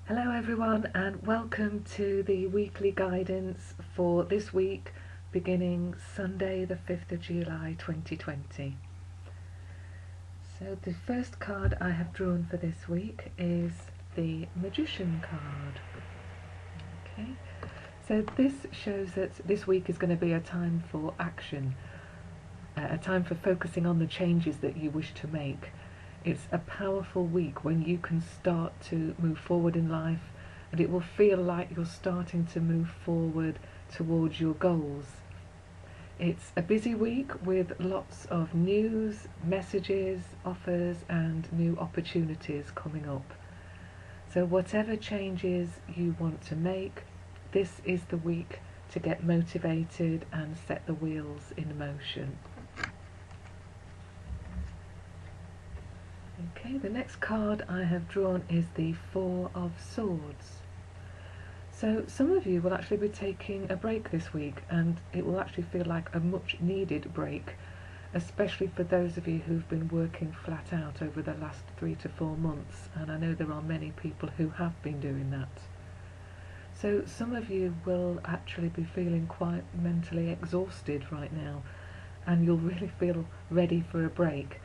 Hello everyone and welcome to the weekly guidance for this week beginning Sunday the 5th of July 2020. So the first card I have drawn for this week is the Magician card. Okay, so this shows that this week is going to be a time for action, a time for focusing on the changes that you wish to make. It's a powerful week when you can start to move forward in life, and it will feel like you're starting to move forward towards your goals. It's a busy week with lots of news, messages, offers and new opportunities coming up. So whatever changes you want to make, this is the week to get motivated and set the wheels in motion. Okay, the next card I have drawn is the Four of Swords. So some of you will actually be taking a break this week, and it will actually feel like a much needed break, especially for those of you who've been working flat out over the last 3 to 4 months, and I know there are many people who have been doing that. So some of you will actually be feeling quite mentally exhausted right now, and you'll really feel ready for a break.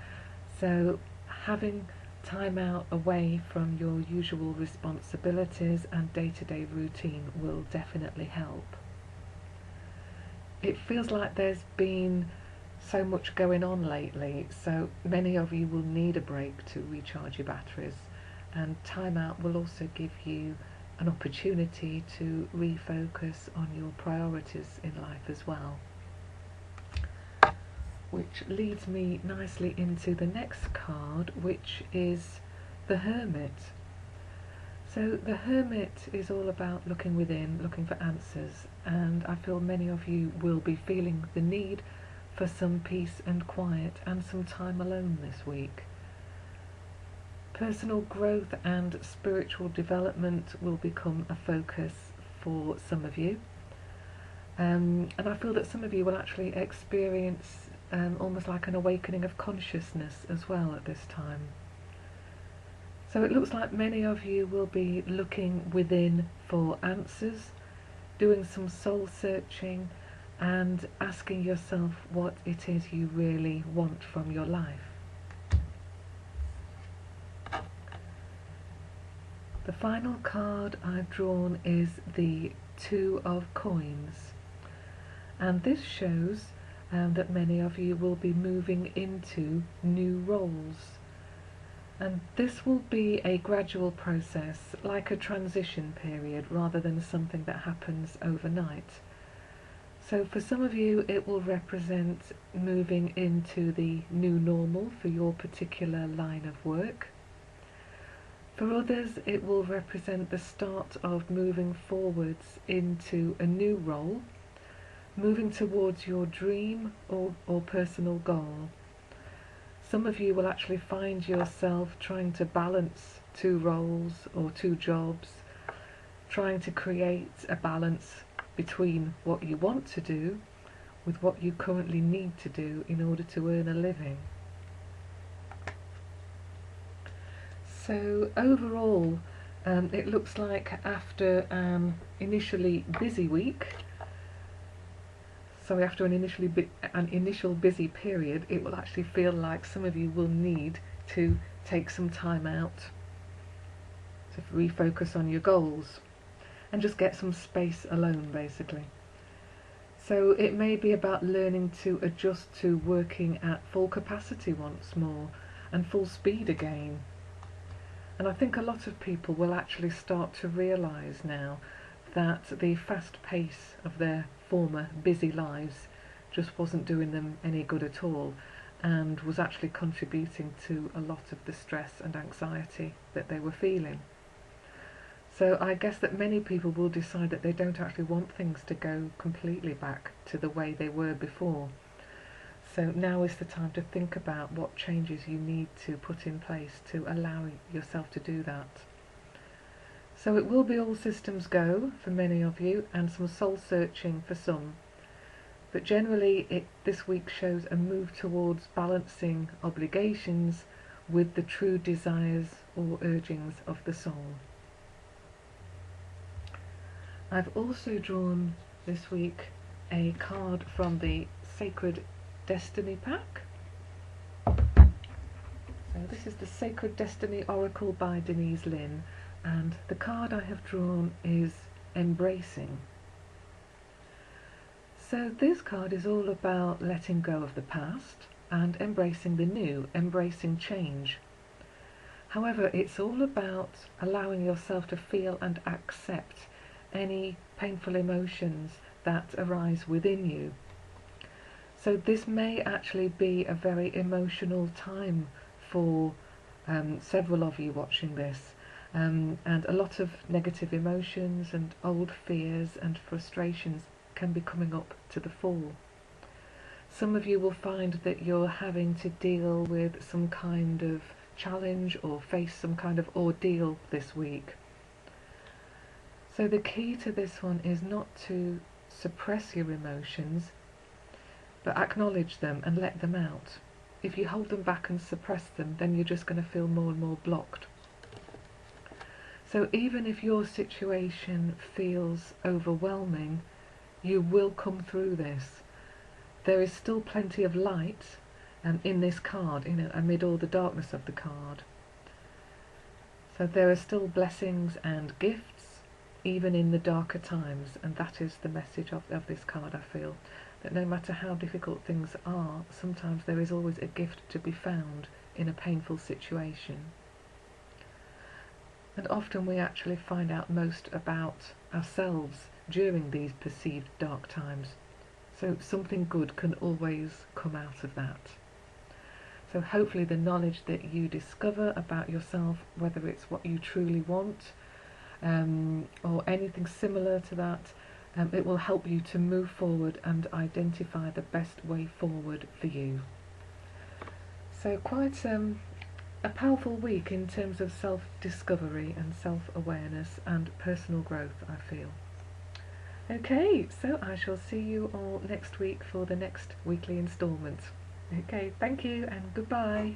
So having time out away from your usual responsibilities and day-to-day routine will definitely help. It feels like there's been so much going on lately, so many of you will need a break to recharge your batteries, and time out will also give you an opportunity to refocus on your priorities in life as well. Which leads me nicely into the next card, which is the Hermit. So the Hermit is all about looking within, looking for answers, and I feel many of you will be feeling the need for some peace and quiet and some time alone this week. Personal growth and spiritual development will become a focus for some of you, and I feel that some of you will actually experience almost like an awakening of consciousness as well at this time. So it looks like many of you will be looking within for answers, doing some soul searching and asking yourself what it is you really want from your life. The final card I've drawn is the Two of Coins, and this shows that many of you will be moving into new roles, and this will be a gradual process, like a transition period rather than something that happens overnight. So for some of you it will represent moving into the new normal for your particular line of work. For others it will represent the start of moving forwards into a new role, moving towards your dream or personal goal. Some of you will actually find yourself trying to balance two roles or two jobs, trying to create a balance between what you want to do with what you currently need to do in order to earn a living. So overall, it looks like after an initially busy week, after an initial busy period, it will actually feel like some of you will need to take some time out to refocus on your goals and just get some space alone, basically. So it may be about learning to adjust to working at full capacity once more and full speed again. And I think a lot of people will actually start to realise now that the fast pace of their former busy lives just wasn't doing them any good at all, and was actually contributing to a lot of the stress and anxiety that they were feeling. So I guess that many people will decide that they don't actually want things to go completely back to the way they were before. So now is the time to think about what changes you need to put in place to allow yourself to do that. So it will be all systems go for many of you, and some soul searching for some. But generally this week shows a move towards balancing obligations with the true desires or urgings of the soul. I've also drawn this week a card from the Sacred Destiny pack. So this is the Sacred Destiny Oracle by Denise Linn, and the card I have drawn is Embracing. So this card is all about letting go of the past and embracing the new, embracing change. However, it's all about allowing yourself to feel and accept any painful emotions that arise within you. So this may actually be a very emotional time for several of you watching this, and a lot of negative emotions and old fears and frustrations can be coming up to the fore. Some of you will find that you're having to deal with some kind of challenge or face some kind of ordeal this week. So the key to this one is not to suppress your emotions, but acknowledge them and let them out. If you hold them back and suppress them, then you're just going to feel more and more blocked. So even if your situation feels overwhelming, you will come through this. There is still plenty of light in this card, amid all the darkness of the card. So there are still blessings and gifts, even in the darker times, and that is the message of this card, I feel. That no matter how difficult things are, sometimes there is always a gift to be found in a painful situation. And often we actually find out most about ourselves during these perceived dark times. So something good can always come out of that. So hopefully the knowledge that you discover about yourself, whether it's what you truly want or anything similar to that, it will help you to move forward and identify the best way forward for you. So quite a powerful week in terms of self-discovery and self-awareness and personal growth, I feel. Okay, so I shall see you all next week for the next weekly instalment. Okay, thank you and goodbye.